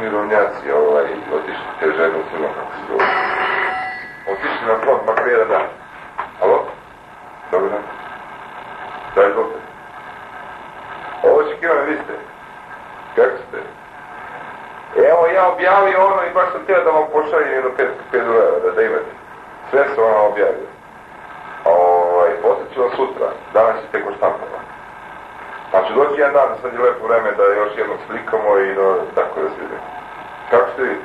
mirovnjaci, otišli te žene u crno, kako se zove. Otišli na front, makar jedan dan. Alo? Dobar dan. Da, izvolite. Ovo očekivano, vi ste. Kako ste? Evo, ja objavio ono i baš sam htio da vam pošaljem do 5 € da imate. Sve se ona objavio. Posjeću vam sutra, danas je teko štampava. Pa ću doći jedan dan, sad je lepo vreme da još jednom slikamo i tako da se ide. Kako ste vi?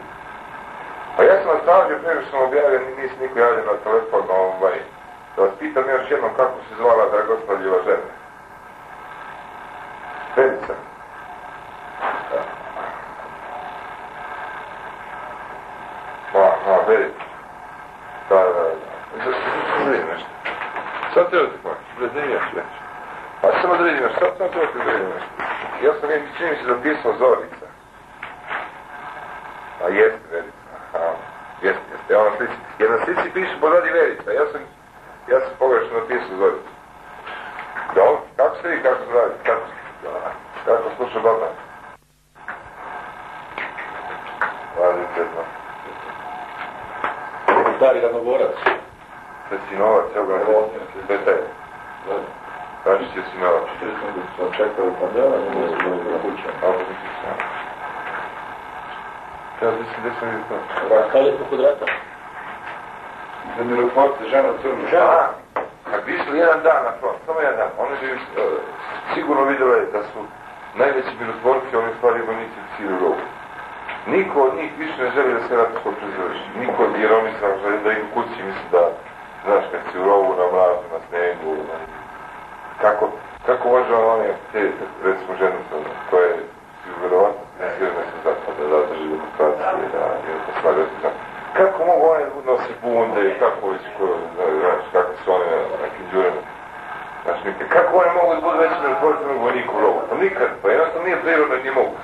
Pa ja sam vas tražio prije što sam objavio, nisi niko javljen na telefon, da vas pitam još jednom kako se zvala Dragoslavljeva žena. Verica. Verica. Da. Nešto. Sad treba ti pomoći, da imaš već. Pa samo da imaš, sad sam treba ti da imaš. Ja sam čini mi se zapisao Zorica. A jeste Verica, jeste. Evo na slici, jer na slici piše pozadi Verica, ja sam pogrešno napisao Zorica. Dobro, kako ste vi, kako se radi, kako sluša baba? Kvalitetno. Stari Ravnogorac. Sve Sinovac, evo ga, sve taj. Kaži će Sinovac. Smo čekali pandela, ne smo na kuća. Ako mislim sam. Ja mislim gdje sam vidio to. Rakali po kvadrata. Da mi rukovodite žena u crnu. Žena? Kad bi išli jedan dan na front, samo jedan dan, oni bi sigurno vidjeli da su najveći mirotvorci, oni stvari vojnici u cijelu rovu. Niko od njih više ne želi da se rat skoče završi. Niko, jer oni sam želi da im kući misli da, znaš, kad si u rovu, na mrazu, na snegu, kako može oni, te, recimo ženu sam, to je, vjerovatno, ne svjerno se zapada, da zadrži demokraciju, da je to slagati znam. Kako mogu oni nosi bunde i kako već, znaš, kako su oni na nekim džurama, znaš, nikad. Kako oni mogu da budu veći mirotvorci nego vojnik u rovu? Pa nikad, pa jednostavno nije prirodno, nije mogu.